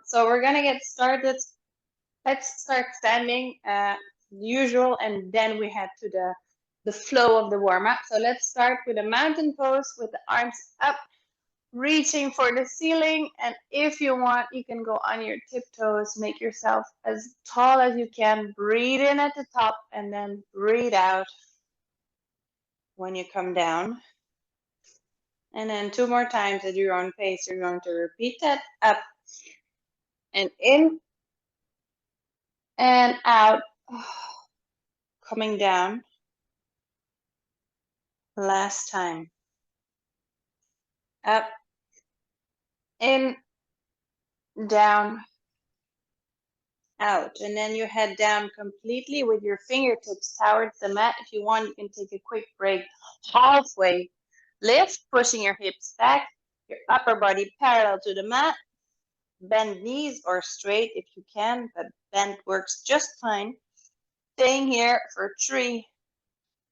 So we're gonna get started. Let's start standing, usual, and then we head to the flow of the warm-up. So let's start with a mountain pose with the arms up, reaching for the ceiling. And if you want, you can go on your tiptoes, make yourself as tall as you can. Breathe in at the top and then breathe out when you come down. And then 2 more times at your own pace. You're going to repeat that. Up and in and out. Coming down. Last time. Up, in, down, out. And then you head down completely with your fingertips towards the mat. If you want, you can take a quick break halfway. Lift, pushing your hips back, your upper body parallel to the mat. Bend knees or straight if you can, but bend works just fine. Staying here for 3,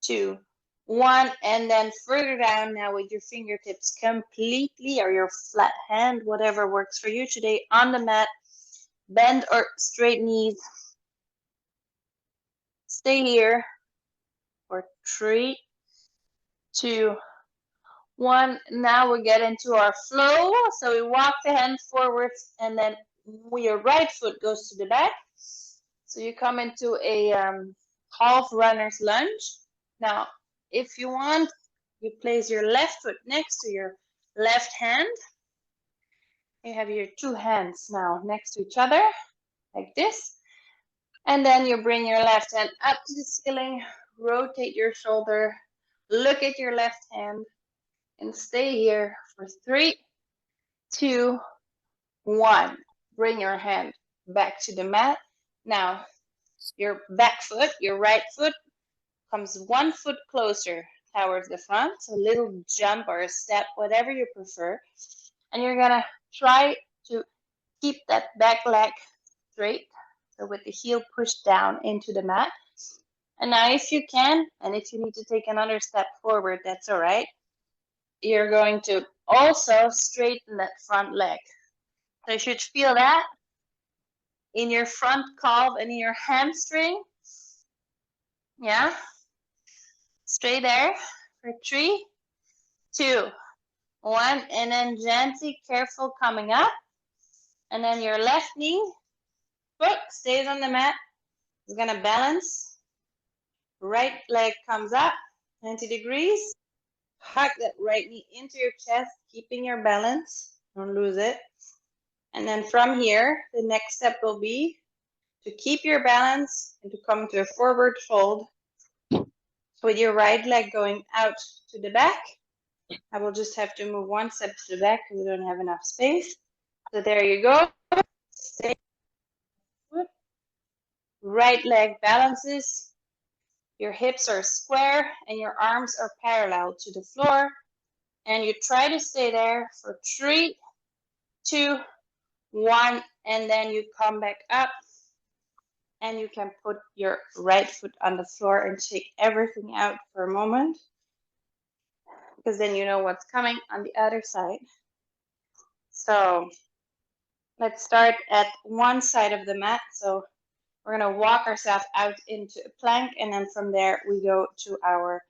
2, 1, and then further down now with your fingertips completely, or your flat hand, whatever works for you today, on the mat. Bend or straight knees. Stay here for 3, 2, 1. Now we get into our flow. So we walk the hands forwards, and then your right foot goes to the back. So you come into a half runner's lunge. Now, if you want, you place your left foot next to your left hand. You have your 2 hands now next to each other, like this. And then you bring your left hand up to the ceiling, rotate your shoulder, look at your left hand, and stay here for 3, 2, 1. Bring your hand back to the mat. Now, your back foot, your right foot, comes 1 foot closer towards the front. So a little jump or a step, whatever you prefer. And you're gonna try to keep that back leg straight. So with the heel pushed down into the mat. And now if you can, and if you need to take another step forward, that's all right. You're going to also straighten that front leg. So you should feel that in your front calf and in your hamstring. Yeah. Stay there for 3, 2, 1, and then gently, careful coming up. And then your left knee, foot stays on the mat. It's gonna balance. Right leg comes up, 90 degrees. Hug that right knee into your chest, keeping your balance. Don't lose it. And then from here, the next step will be to keep your balance and to come to a forward fold with your right leg going out to the back. I will just have to move 1 step to the back because we don't have enough space. So there you go. Stay. Right leg balances. Your hips are square and your arms are parallel to the floor. And you try to stay there for 3, 2, 1, and then you come back up. And you can put your right foot on the floor and shake everything out for a moment, because then you know what's coming on the other side. So let's start at one side of the mat. So we're going to walk ourselves out into a plank, and then from there we go to our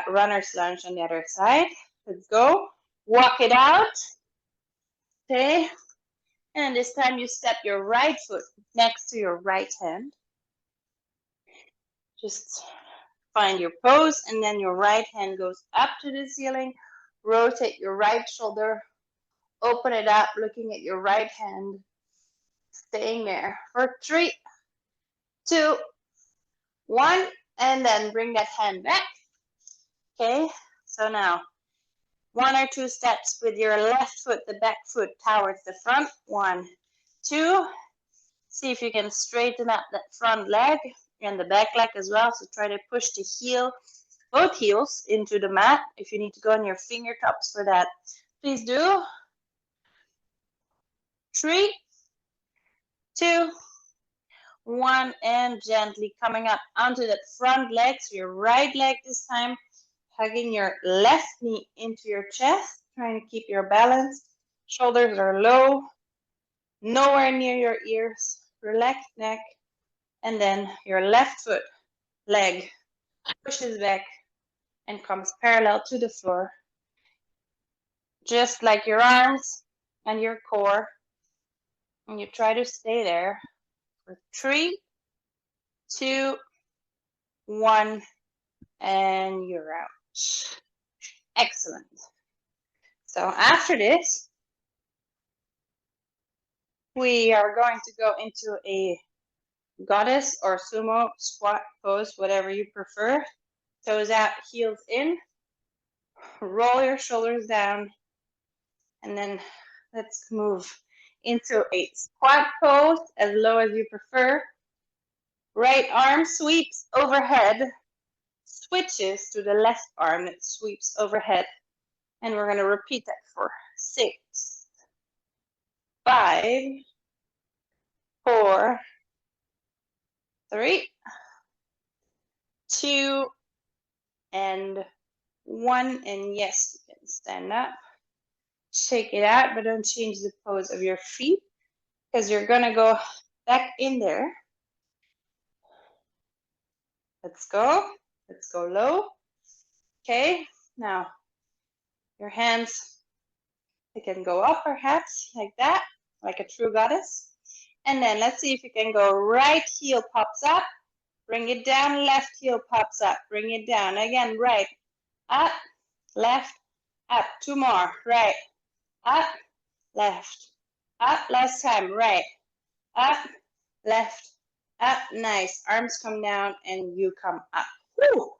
runner's lunge on the other side. Let's go. Walk it out. Okay. And this time you step your right foot next to your right hand. Just find your pose, and then your right hand goes up to the ceiling. Rotate your right shoulder. Open it up, looking at your right hand. Staying there for 3, 2, 1, and then bring that hand back. Okay, so now 1 or 2 steps with your left foot, the back foot towards the front. 1, 2. See if you can straighten up that front leg and the back leg as well. So try to push the heel, both heels into the mat. If you need to go on your fingertips for that, please do. 3, 2, 1, and gently coming up onto that front leg. So your right leg this time, hugging your left knee into your chest, trying to keep your balance. Shoulders are low. nowhere near your ears, relaxed neck, and then your left foot, leg pushes back and comes parallel to the floor, just like your arms and your core. And you try to stay there for 3, 2, 1, and you're out. Excellent. So after this, we are going to go into a goddess or sumo squat pose, whatever you prefer. Toes out, heels in. Roll your shoulders down. And then let's move into a squat pose, as low as you prefer. Right arm sweeps overhead, switches to the left arm that sweeps overhead. And we're going to repeat that for 6, 5, 4, 3, 2, and 1. And yes, you can stand up. Shake it out, but don't change the pose of your feet because you're going to go back in there. Let's go. Let's go low. Okay, now your hands, they can go up perhaps like that, like a true goddess. And then let's see if you can go right heel pops up, bring it down, left heel pops up, bring it down. Again, right, up, left, up. 2 more, right, up, left, up. Last time, right, up, left, up. Nice. Arms come down and you come up. Woo.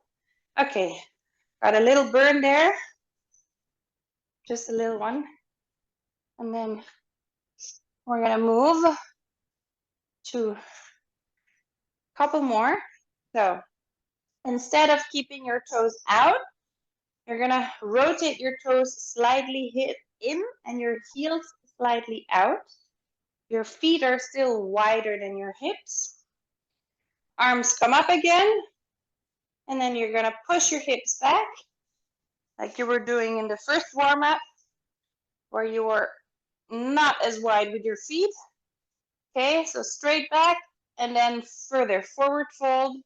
Okay, got a little burn there. Just a little one. And then we're going to move to a couple more. So instead of keeping your toes out, you're going to rotate your toes slightly hip in and your heels slightly out. Your feet are still wider than your hips. Arms come up again. And then you're going to push your hips back like you were doing in the first warm-up, where you were not as wide with your feet. Okay, so straight back and then further forward fold,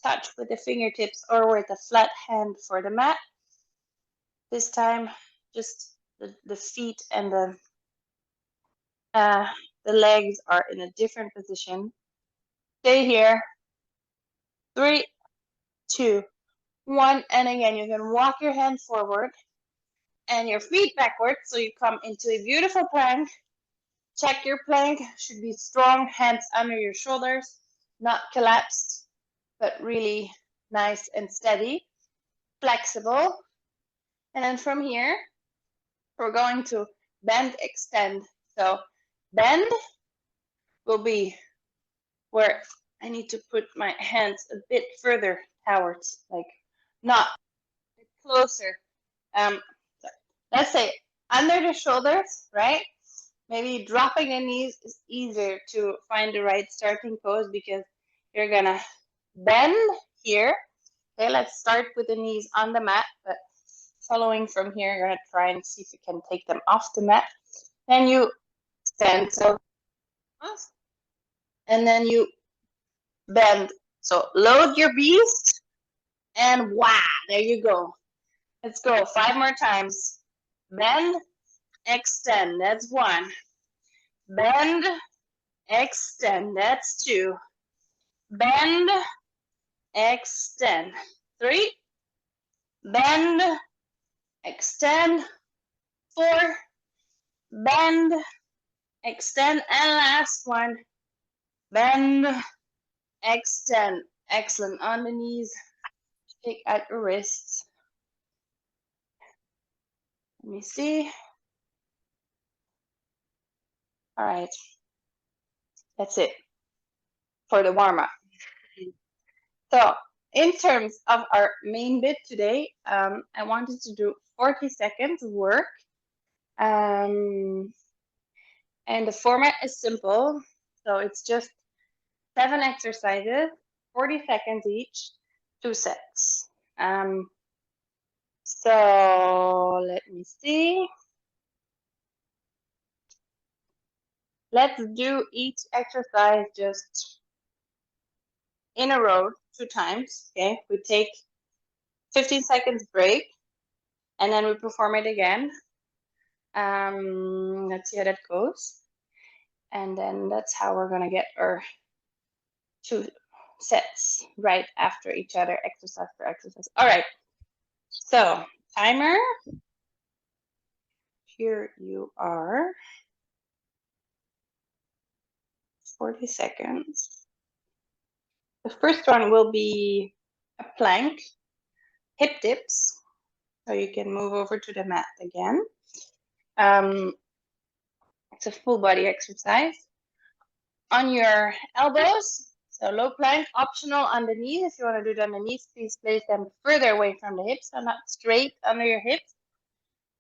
touch with the fingertips or with a flat hand for the mat. This time, just the feet and the legs are in a different position. Stay here. 3, 2, 1, and again, you can walk your hand forward and your feet backwards, so you come into a beautiful plank. Check your plank, should be strong, hands under your shoulders, not collapsed, but really nice and steady, flexible. And then from here, we're going to bend, extend. So bend will be where I need to put my hands a bit further towards, like not a bit closer. Let's say under the shoulders, right? Maybe dropping the knees is easier to find the right starting pose because you're gonna bend here. Okay, let's start with the knees on the mat, but following from here, you're gonna try and see if you can take them off the mat. Then you stand, so, and then you bend. So load your beast, and wow, there you go. Let's go, 5 more times. Bend, extend, that's 1. Bend, extend, that's 2. Bend, extend, 3. Bend, extend, 4. Bend, extend, and last one. Bend, extend. Excellent. On the knees, shake out your wrists. Let me see. All right. That's it for the warm-up. So in terms of our main bit today, I wanted to do 40 seconds of work. And the format is simple. So it's just 7 exercises, 40 seconds each, 2 sets. So let me see. Let's do each exercise just in a row 2 times. Okay, we take 15 seconds break and then we perform it again. Let's see how that goes. And then that's how we're gonna get our 2 sets right after each other, exercise for exercise. All right, so timer, here you are, 40 seconds. The first one will be a plank, hip dips, so you can move over to the mat again. It's a full body exercise. On your elbows, so low plank, optional on the knees. If you want to do it on the knees, please place them further away from the hips, so not straight under your hips.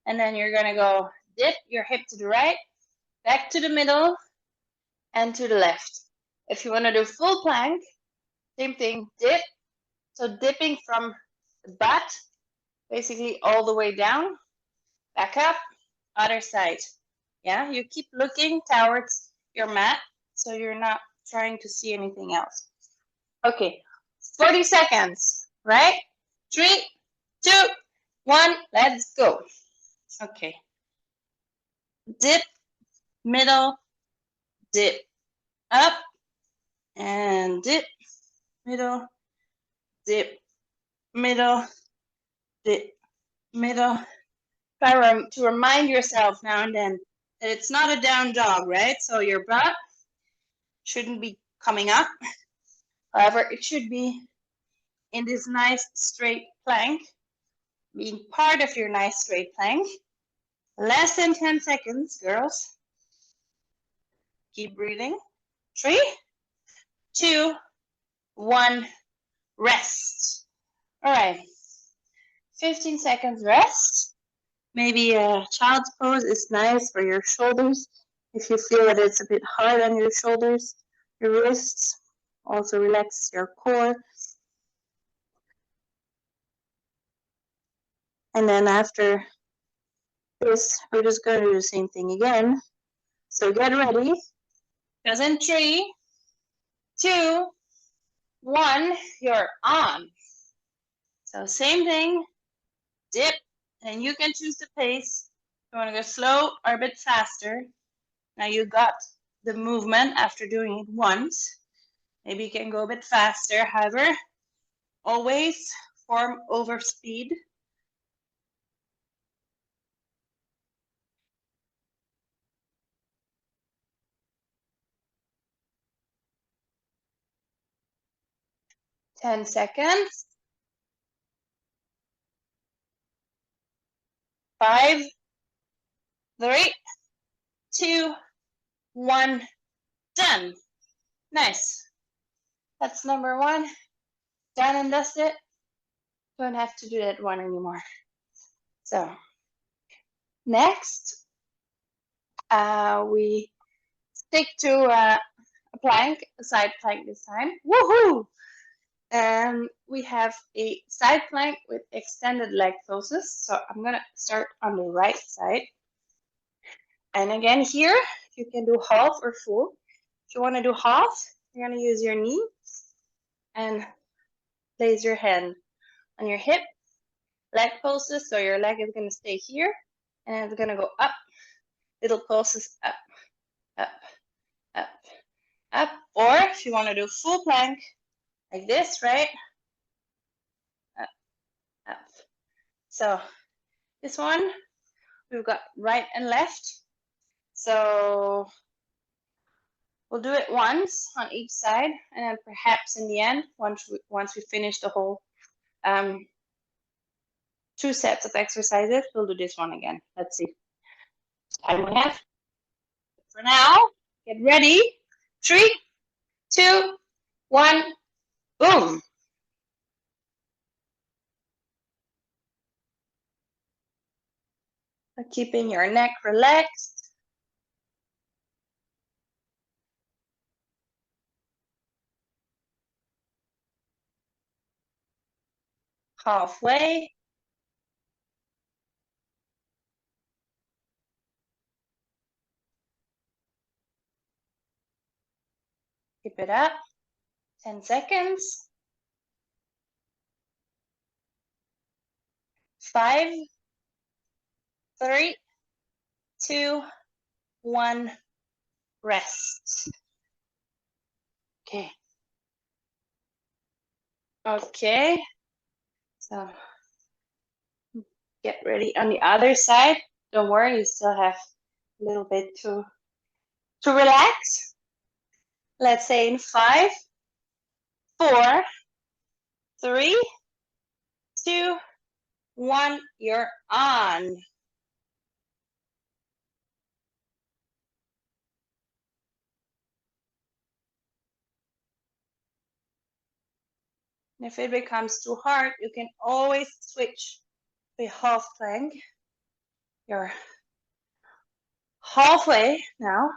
And then you're gonna go dip your hip to the right, back to the middle, and to the left. If you want to do full plank, same thing, dip. So dipping from the butt, basically all the way down, back up, other side. Yeah, you keep looking towards your mat, so you're not trying to see anything else. Okay, 40 seconds, right? 3, 2, 1, let's go. Okay. Dip, middle, dip, up, and dip, middle, dip, middle, dip, middle. Try to remind yourself now and then that it's not a down dog, right? So your butt shouldn't be coming up. However, it should be in this nice straight plank, being part of your nice straight plank. Less than 10 seconds, girls. Keep breathing. 3, 2, 1, rest. All right. 15 seconds rest. Maybe a child's pose is nice for your shoulders. If you feel that it's a bit hard on your shoulders, your wrists, also relax your core. And then after this, we're just going to do the same thing again. So get ready, because in 3, 2, 1, you're on. So same thing, dip, and you can choose the pace. You want to go slow or a bit faster. Now you got the movement after doing it once. Maybe you can go a bit faster. However, always form over speed. Ten seconds. 5, 3, 2, 1, done. Nice. That's number 1. Done and dusted. Don't have to do that one anymore. So next, we stick to a plank, a side plank this time. Woohoo! And we have a side plank with extended leg poses. So I'm gonna start on the right side. And again here, you can do half or full. If you want to do half, you're gonna use your knee and place your hand on your hip. Leg pulses, so your leg is gonna stay here and it's gonna go up. Little pulses up, up, up, up. Or if you want to do full plank like this, right? Up, up. So this one, we've got right and left. So we'll do it once on each side, and then perhaps in the end, once we finish the whole 2 sets of exercises, we'll do this one again. Let's see. Time we have. For now, get ready. 3, 2, 1, boom. Keeping your neck relaxed. Halfway. Keep it up. 10 seconds. 5, 3, 2, 1. Rest. Okay. Okay. So get ready on the other side. Don't worry, you still have a little bit to relax. Let's say in 5, 4, 3, 2, 1. You're on. And if it becomes too hard, you can always switch to half plank. You're halfway now.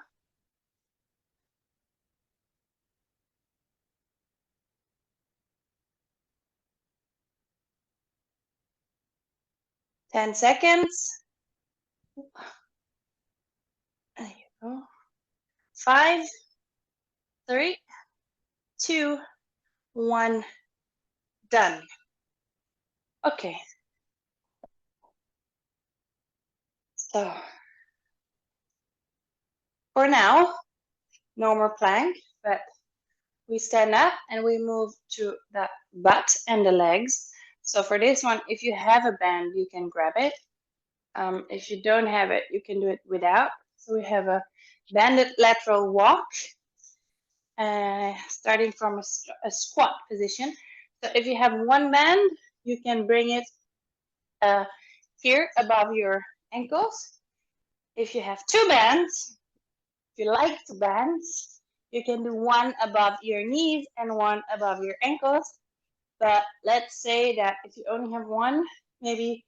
Ten seconds. There you go. 5, 3, 2, 1. Done. Okay. So for now, no more plank, but we stand up and we move to the butt and the legs. So for this one, if you have a band, you can grab it. If you don't have it, you can do it without. So we have a banded lateral walk, starting from a squat position. So if you have one band, you can bring it here above your ankles. If you have two bands, if you like two bands, you can do one above your knees and one above your ankles. But let's say that if you only have one, maybe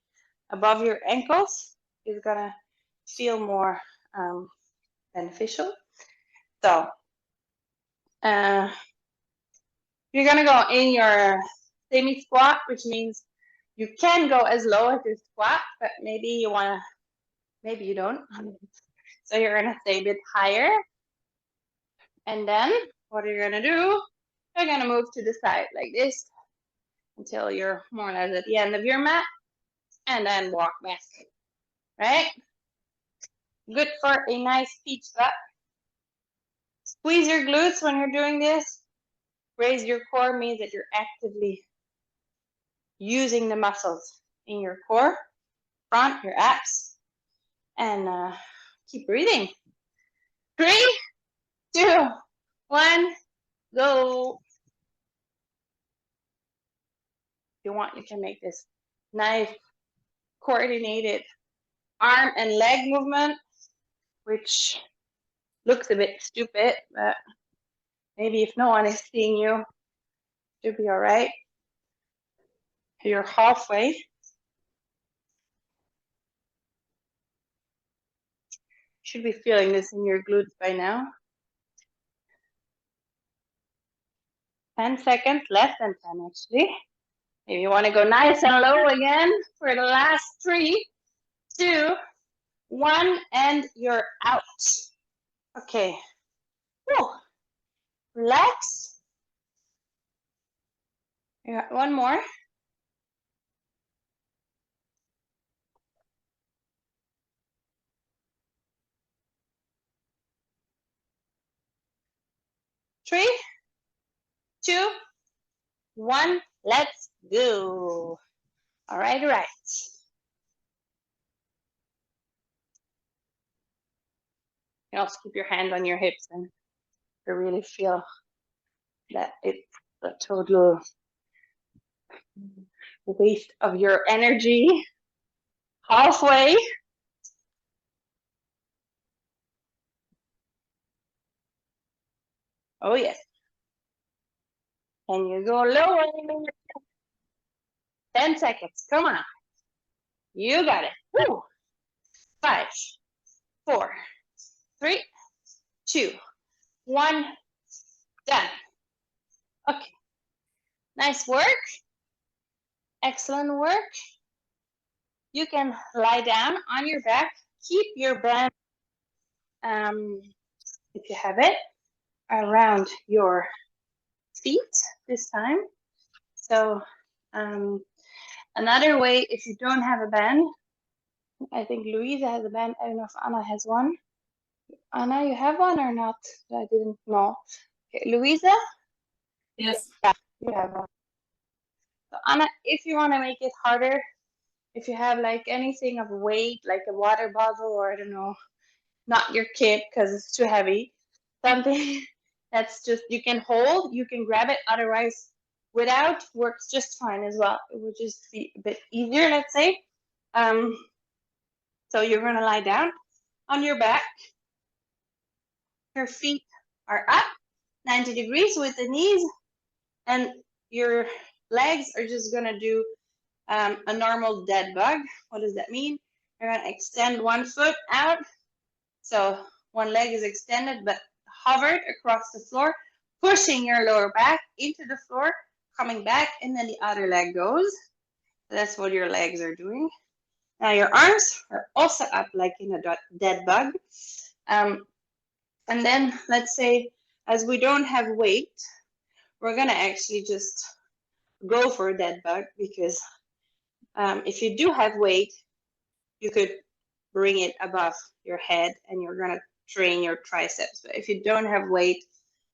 above your ankles is gonna feel more beneficial. So you're gonna go in your semi squat, which means you can go as low as your squat, but maybe you wanna, maybe you don't. So you're gonna stay a bit higher. And then what are you gonna do? You're gonna move to the side like this until you're more or less at the end of your mat, and then walk back, right? Good for a nice peach butt. Squeeze your glutes when you're doing this. Raise your core means that you're actively using the muscles in your core, front, your abs, and keep breathing. 3, 2, 1, go. If you want, you can make this nice coordinated arm and leg movement, which looks a bit stupid, but maybe if no one is seeing you, you'll be all right. You're halfway. Should be feeling this in your glutes by now. 10 seconds, less than 10 actually. Maybe you want to go nice and low again for the last 3, 2, 1, and you're out. Okay. Whew. Relax. You got one more. Three, 2, 1. Let's go. All right, all right. You can also keep your hand on your hips and you really feel that it's a total waste of your energy. Halfway. Oh, yes. Can you go lower? 10 seconds. Come on. You got it. Woo. 5, 4, 3, 2, 1. Done. Okay. Nice work. Excellent work. You can lie down on your back. Keep your band if you have it. around your feet this time. So another way, if you don't have a band, I think Louisa has a band. I don't know if Anna has one. Anna, you have one or not? I didn't know. Okay, Louisa? Yes. Yeah, you have one. So Anna, if you want to make it harder, if you have like anything of weight, like a water bottle or I don't know, not your kit because it's too heavy, something that's just you can hold, you can grab it. Otherwise, without works just fine as well. It would just be a bit easier, let's say. So you're gonna lie down on your back. Your feet are up 90 degrees with the knees, and your legs are just gonna do a normal dead bug. What does that mean? You're gonna extend one foot out. So one leg is extended but hovered across the floor, pushing your lower back into the floor, coming back, and then the other leg goes. That's what your legs are doing. Now your arms are also up like in a dead bug. And then let's say, as we don't have weight, we're gonna actually just go for a dead bug because if you do have weight, you could bring it above your head and you're gonna train your triceps. But if you don't have weight,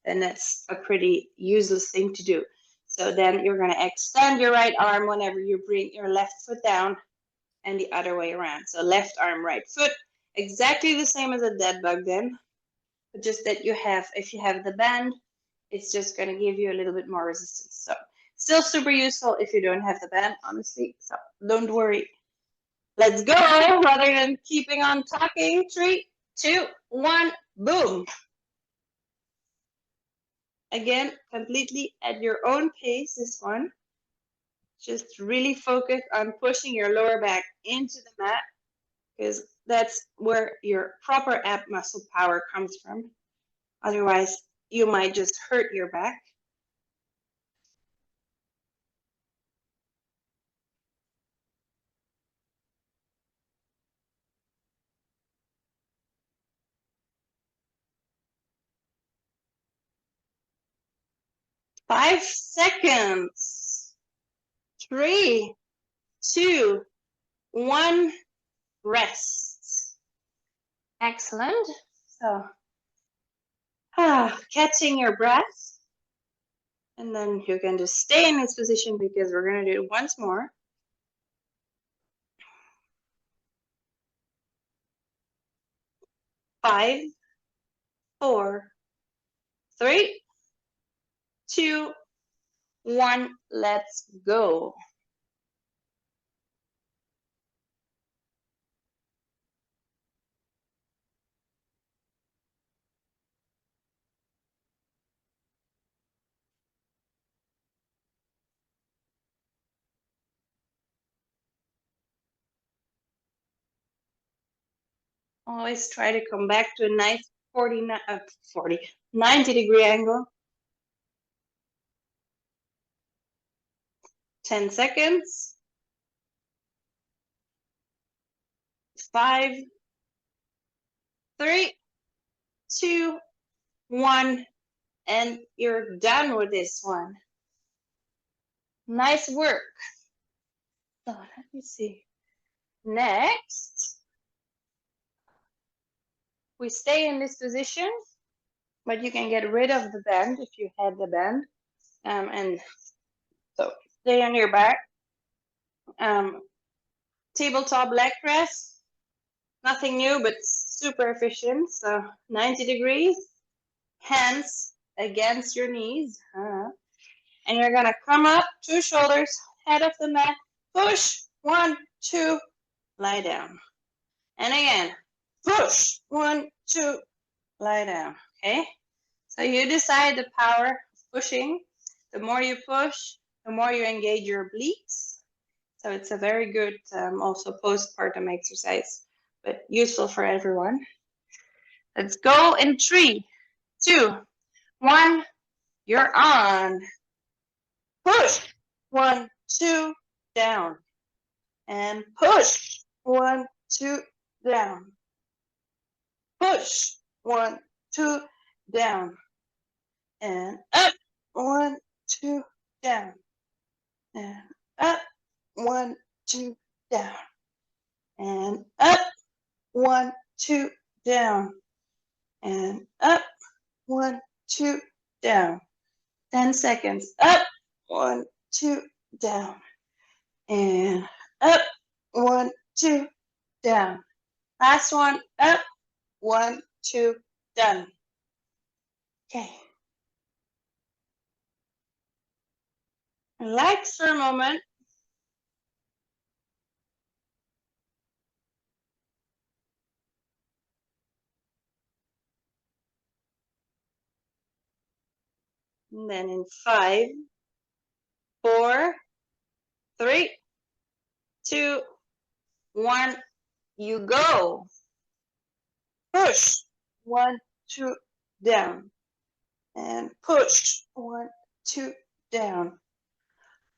then that's a pretty useless thing to do. So then you're gonna extend your right arm whenever you bring your left foot down and the other way around. So left arm, right foot, exactly the same as a dead bug then, but just that you have, if you have the band, it's just gonna give you a little bit more resistance. So still super useful if you don't have the band, honestly, so don't worry. Let's go, rather than keeping on talking. 3, 2, 1, boom. Again, completely at your own pace, this one. Just really focus on pushing your lower back into the mat because that's where your proper ab muscle power comes from. Otherwise, you might just hurt your back. Five seconds. 3, 2, 1, rest. Excellent. So, catching your breath. And then you can just stay in this position because we're going to do it once more. 5, 4, 3, 2, 1, let's go. Always try to come back to a nice 90 degree angle. 10 seconds. 5, 3, 2, 1, and you're done with this one. Nice work. So let me see. Next, we stay in this position, but you can get rid of the band if you had the band. And so stay on your back. Tabletop leg press, nothing new, but super efficient. So 90 degrees, hands against your knees. And you're gonna come up, 2 shoulders, head of the mat, push, 1, 2, lie down. And again, push, 1, 2, lie down, okay? So you decide the power of pushing. The more you push, the more you engage your obliques. So it's a very good also postpartum exercise, but useful for everyone. Let's go in 3, 2, 1, you're on. Push, 1, 2, down. And push, 1, 2, down. Push, 1, 2, down. and up. 1, 2, down, and up. 1, 2, down, and up. 1, 2, down, and up. 1, 2, down. 10 seconds. Up. 1, 2, down, and up. 1, 2, down. Last one. Up. 1, 2, done. Okay. Relax for a moment. And then in 5, 4, 3, 2, 1, you go. Push. 1, 2, down. And push. 1, 2, down.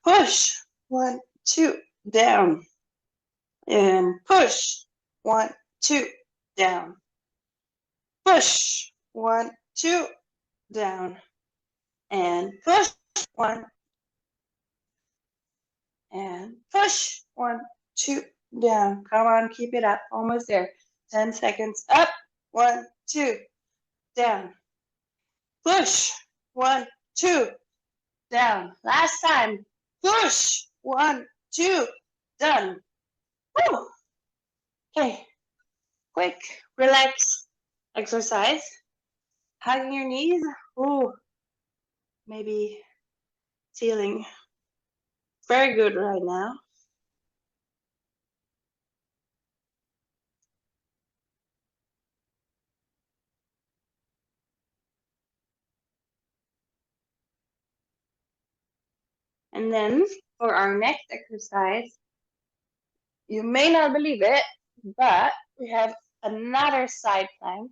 Push. 1, 2, down. And push. 1, 2, down. Push. 1, 2, down. And push. 1, and push. 1, 2, down. Come on, keep it up. Almost there. 10 seconds. Up. 1, 2, down. Push. 1, 2, down. Last time. Push. 1, 2, done. Woo. Okay. Quick, relax exercise. Hugging your knees. Ooh. Maybe feeling very good right now. And then for our next exercise, you may not believe it, but we have another side plank.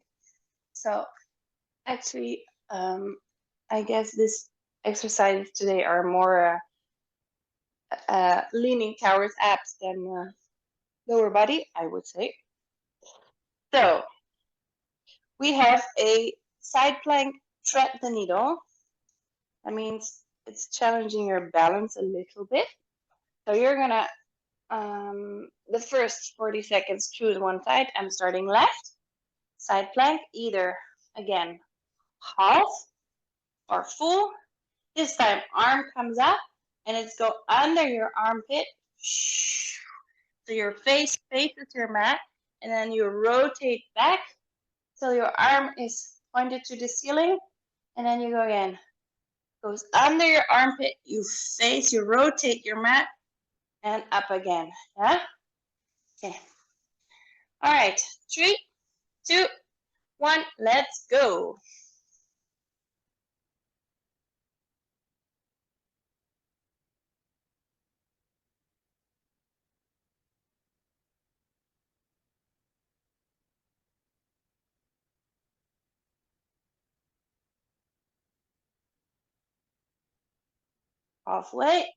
So actually, I guess this exercises today are more leaning towards abs than lower body, I would say. So we have a side plank, thread the needle. That means it's challenging your balance a little bit. So you're gonna, the first 40 seconds, choose one side. I'm starting left. Side plank, either, again, half or full. This time, arm comes up, and it's go under your armpit. So your face faces your mat, and then you rotate back. So your arm is pointed to the ceiling, and then you go again. Goes under your armpit, you face, you rotate your mat, and up again. Yeah? Okay. All right. 3, 2, 1, let's go. Halfway.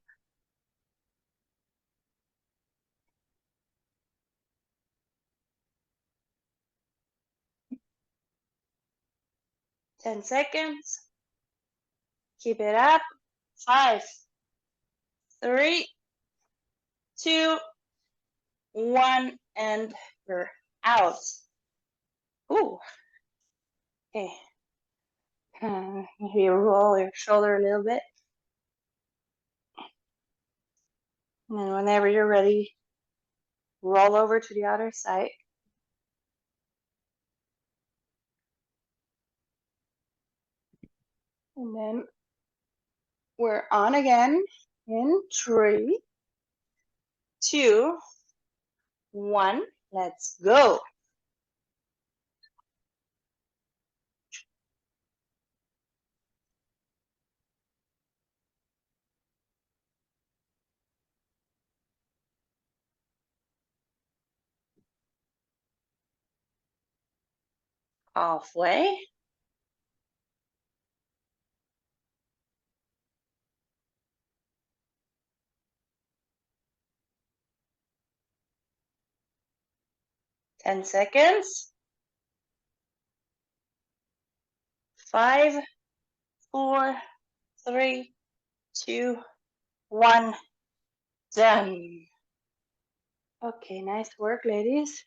10 seconds. Keep it up. 5, 3, 2, 1, and you're out. Ooh. Okay. Maybe roll your shoulder a little bit. And then whenever you're ready, roll over to the other side. And then we're on again in 3, 2, 1. Let's go. Halfway. 10 seconds. 5, 4, 3, 2, 1, done. Okay, nice work, ladies.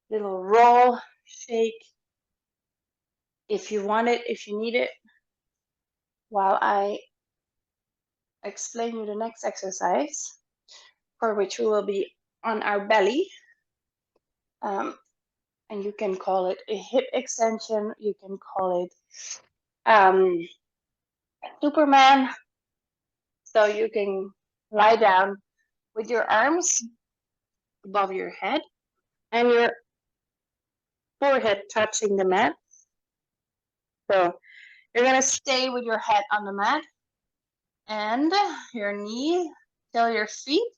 Little roll, shake, if you want it, if you need it, while I explain you the next exercise, for which we will be on our belly. And you can call it a hip extension, you can call it Superman. So you can lie down with your arms above your head and your forehead touching the mat. So you're going to stay with your head on the mat and your knee till your feet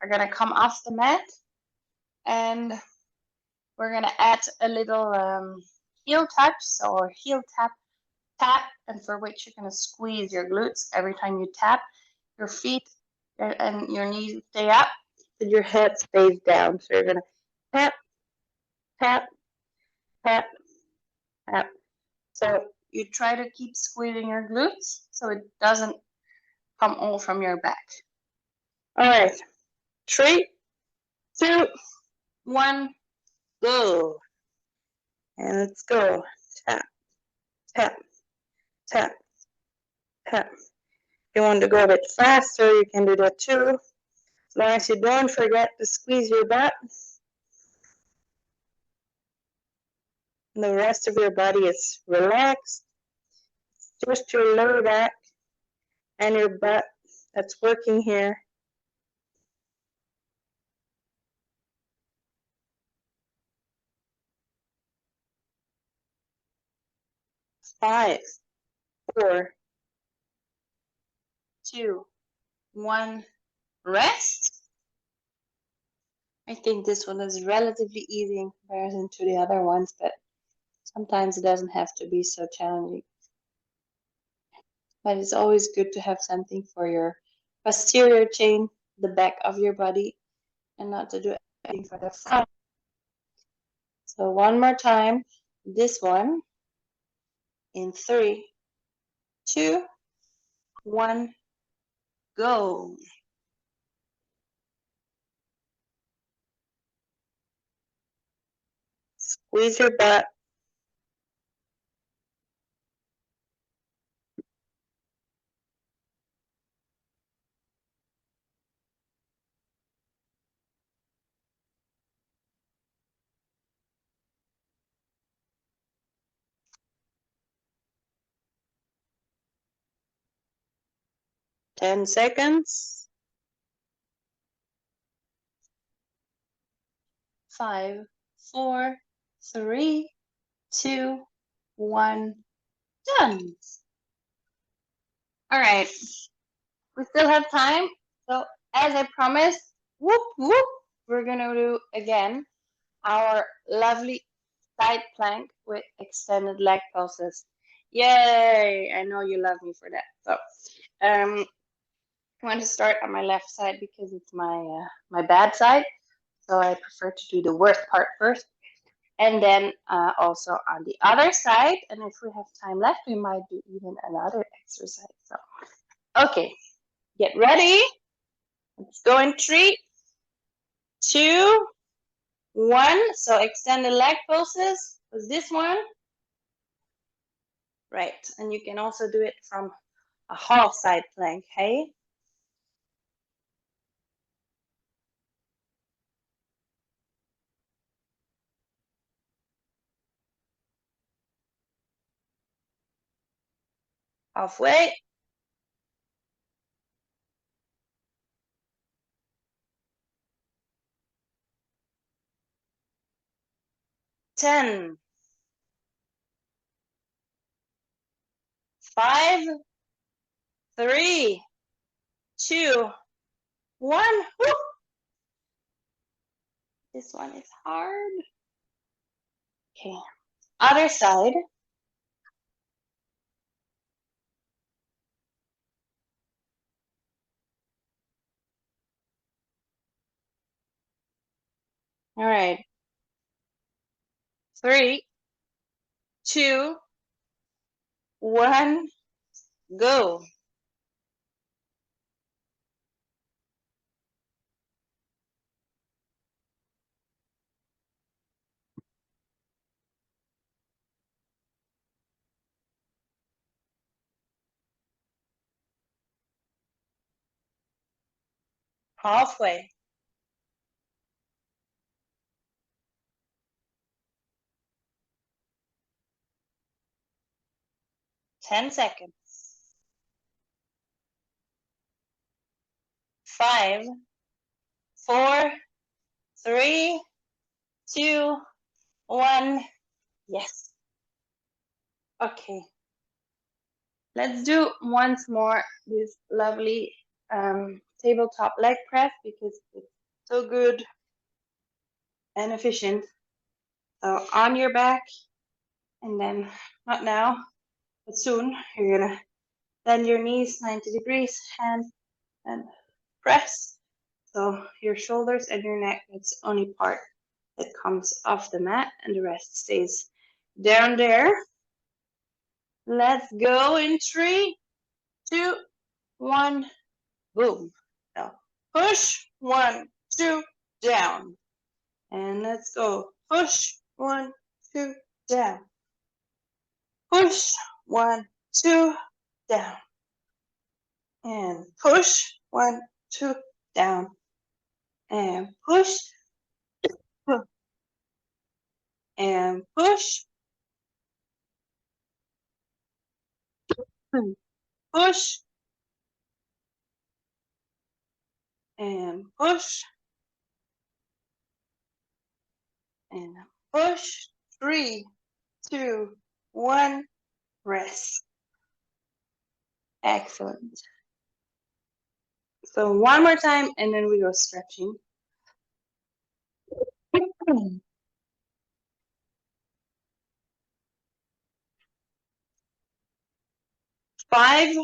are going to come off the mat. And we're going to add a little heel touch, so heel tap, tap, and for which you're going to squeeze your glutes every time you tap. Your feet and your knees stay up, and your head stays down. So you're going to tap, tap, tap, tap. So you try to keep squeezing your glutes so it doesn't come all from your back. All right, 3, 2, 1, go. And let's go. Tap, tap, tap, tap. If you want to go a bit faster, you can do that too. As long as you don't forget to squeeze your butt. And the rest of your body is relaxed. Just your lower back and your butt that's working here. Five, 4, 2, 1, rest. I think this one is relatively easy in comparison to the other ones, but sometimes it doesn't have to be so challenging. But it's always good to have something for your posterior chain, the back of your body, and not to do anything for the front. So one more time, this one in 3, 2, 1, go. Squeeze your butt. Ten seconds. 5, 4, 3, 2, 1, done. All right, we still have time. So as I promised, whoop, whoop, we're gonna do again our lovely side plank with extended leg pulses. Yay! I know you love me for that. So I want to start on my left side because it's my bad side. So I prefer to do the worst part first. And then also on the other side. And if we have time left, we might do even another exercise. So, okay, get ready. Let's go in 3, 2, 1. So extend the leg pulses. Was this one? Right. And you can also do it from a half side plank, hey? Halfway. Ten. 5, 3, 2, 1. Woo! This one is hard. Okay. Other side. All right. 3, 2, 1, go. Halfway. 10 seconds. 5, 4, 3, 2, 1. Yes. Okay. Let's do once more this lovely tabletop leg press because it's so good and efficient. So on your back, and then not now, but soon, you're gonna bend your knees 90 degrees, hand and press. So your shoulders and your neck, that's the only part that comes off the mat and the rest stays down there. Let's go in 3, 2, 1, boom. So push, 1, 2, down. And let's go. Push, 1, 2, down. Push, 1, 2, down. And push, 1, 2, down. And push, and push, push, and push, and push. 3, 2, 1, rest. Excellent. So one more time, and then we go stretching. 5,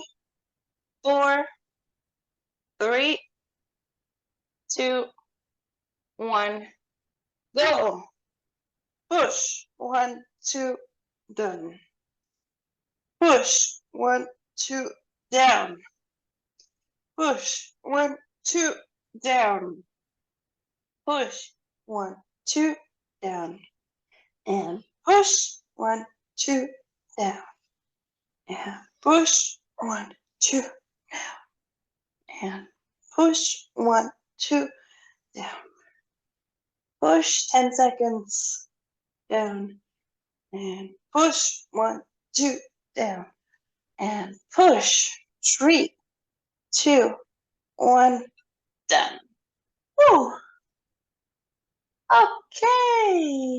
4, 3, 2, 1, go. Push, 1, 2, done. Push, 1, 2, down. Push, 1, 2, down. Push, 1, 2, down. And push, 1, 2, down. And push, 1, 2, down. And push, 1, 2, down. Push, 10 seconds, down. And push, 1, 2, down. And push, 3, 2, 1, done. Woo! Okay.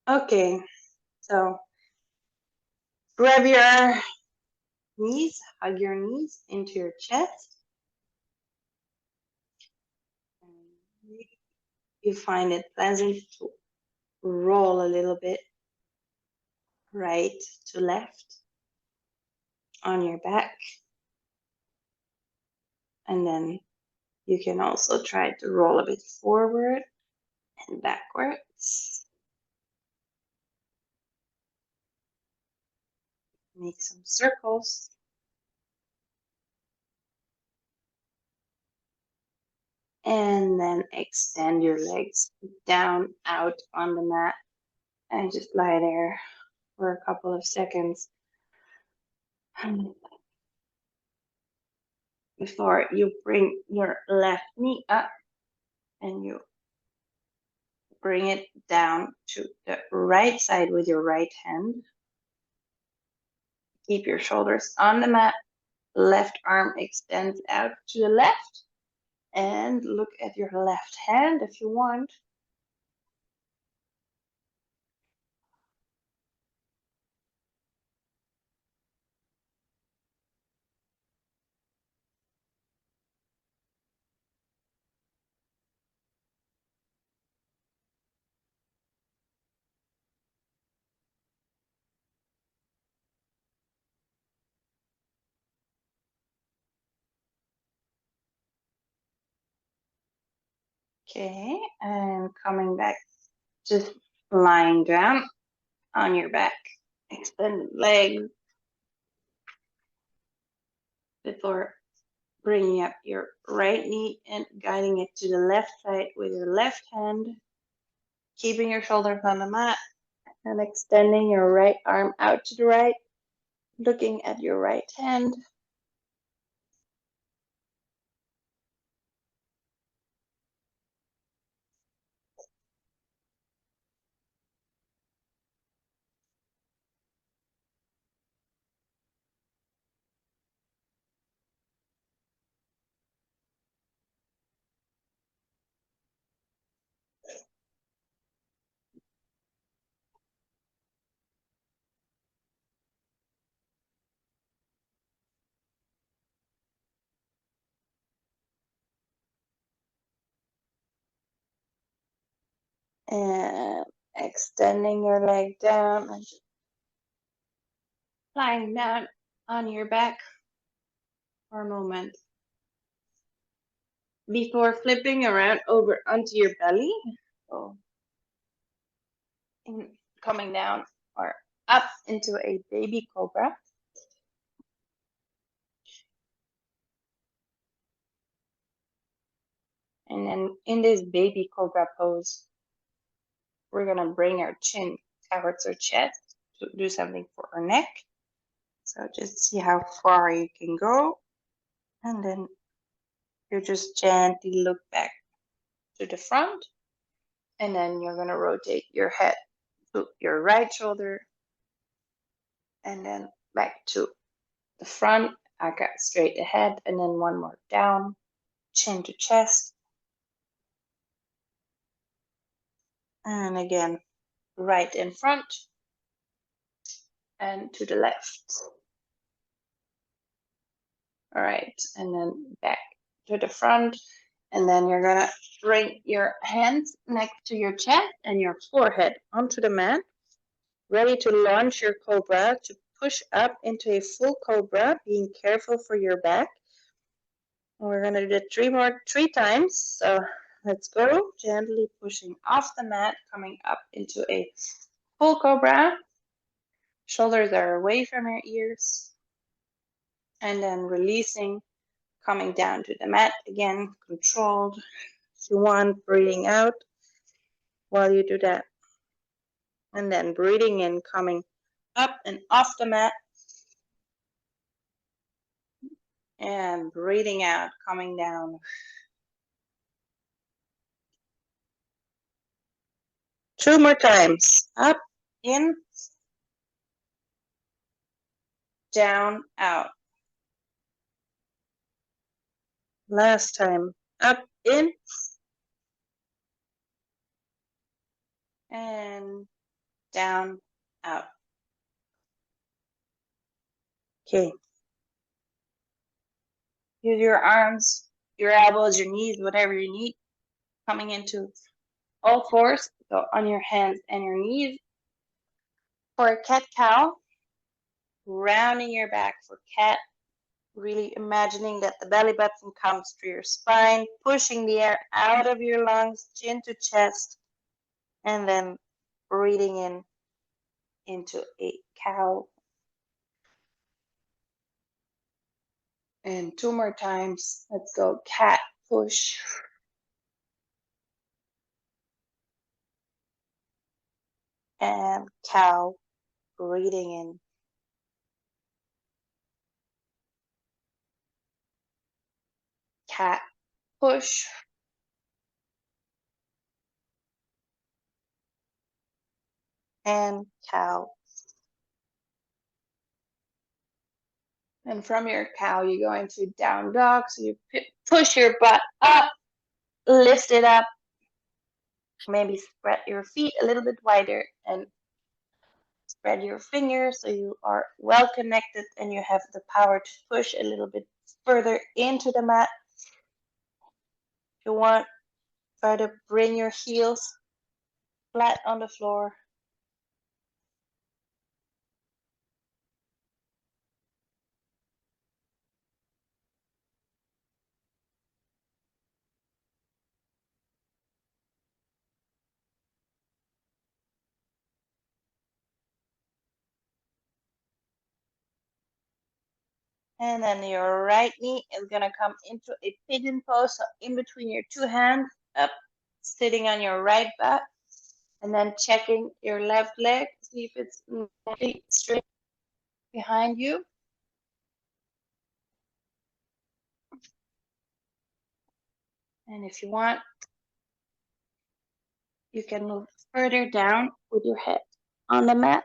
Okay, so grab your knees, hug your knees into your chest. You find it pleasant to roll a little bit right to left on your back. And then you can also try to roll a bit forward and backwards. Make some circles. And then extend your legs down, out on the mat, and just lie there for a couple of seconds before you bring your left knee up and you bring it down to the right side with your right hand. Keep your shoulders on the mat. Left arm extends out to the left. And look at your left hand if you want. Okay, and coming back, just lying down on your back. Extend leg before bringing up your right knee and guiding it to the left side with your left hand, keeping your shoulders on the mat and extending your right arm out to the right, looking at your right hand. And extending your leg down and lying down on your back for a moment before flipping around over onto your belly. So, coming down or up into a baby cobra. And then in this baby cobra pose, we're gonna bring our chin towards our chest to do something for our neck. So just see how far you can go. And then you just gently look back to the front. And then you're gonna rotate your head to your right shoulder. And then back to the front. I got straight ahead. And then one more down, chin to chest. And again, right in front and to the left. All right, and then back to the front. And then you're gonna bring your hands next to your chest and your forehead onto the mat, ready to launch your cobra, to push up into a full cobra, being careful for your back. And we're gonna do that three times. So let's go, gently pushing off the mat, coming up into a full cobra. Shoulders are away from your ears. And then releasing, coming down to the mat again, controlled. If you want, breathing out while you do that. And then breathing in, coming up and off the mat. And breathing out, coming down. Two more times. Up, in, down, out. Last time. Up, in, and down, out. Okay. Use your arms, your elbows, your knees, whatever you need. Coming into all fours. So on your hands and your knees. For a cat-cow, rounding your back for cat. Really imagining that the belly button comes through your spine, pushing the air out of your lungs, chin to chest, and then breathing in into a cow. And two more times. Let's go. Cat, push. And cow, breathing in. Cat, push. And cow. And from your cow, you go into down dog. So you push your butt up, lift it up. Maybe spread your feet a little bit wider and spread your fingers so you are well connected and you have the power to push a little bit further into the mat. If you want, try to bring your heels flat on the floor. And then your right knee is gonna come into a pigeon pose, so in between your two hands, up, sitting on your right butt, and then checking your left leg, see if it's straight behind you. And if you want, you can move further down with your head on the mat.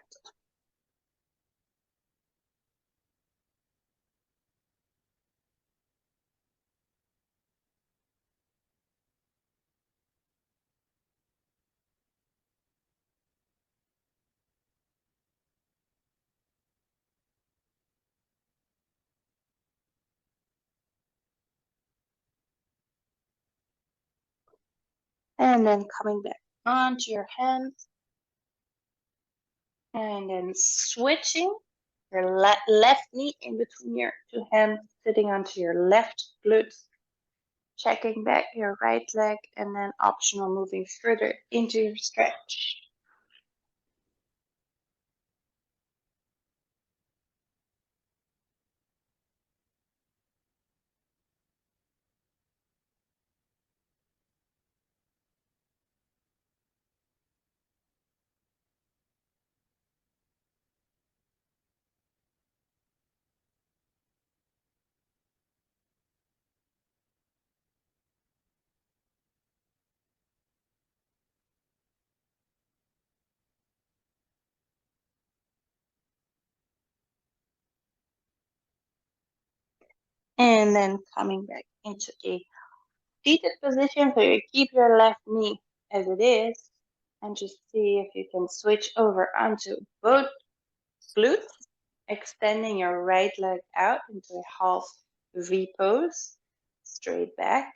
And then coming back onto your hands. And then switching your left knee in between your two hands, sitting onto your left glutes, checking back your right leg, and then optional moving further into your stretch. And then coming back into a seated position, so you keep your left knee as it is, and just see if you can switch over onto both glutes, extending your right leg out into a half V pose, straight back.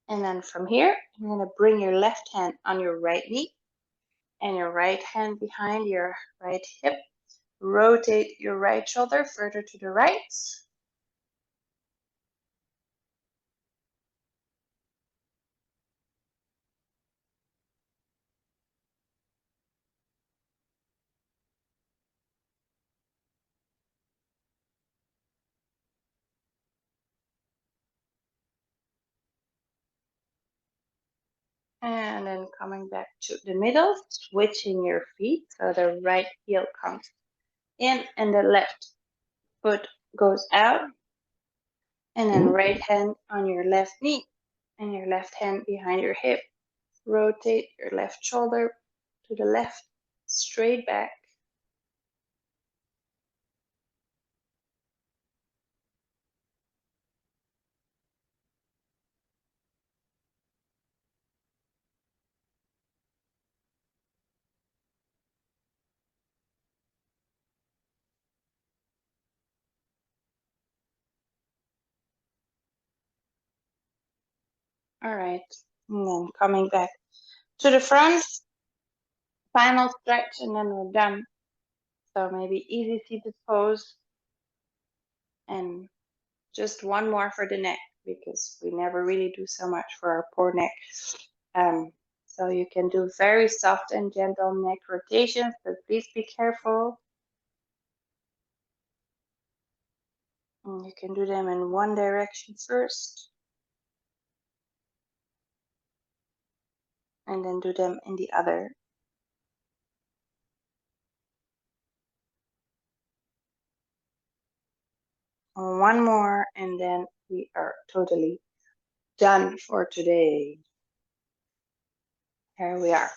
And then from here, you're going to bring your left hand on your right knee and your right hand behind your right hip. Rotate your right shoulder further to the right. And then coming back to the middle, switching your feet. So the right heel comes in and the left foot goes out. And then right hand on your left knee and your left hand behind your hip. Rotate your left shoulder to the left, straight back. All right, and then coming back to the front, final stretch, and then we're done. So maybe easy seated pose, and just one more for the neck, because we never really do so much for our poor neck. So you can do very soft and gentle neck rotations, but please be careful. And you can do them in one direction first, and then do them in the other. One more, and then we are totally done for today. Here we are.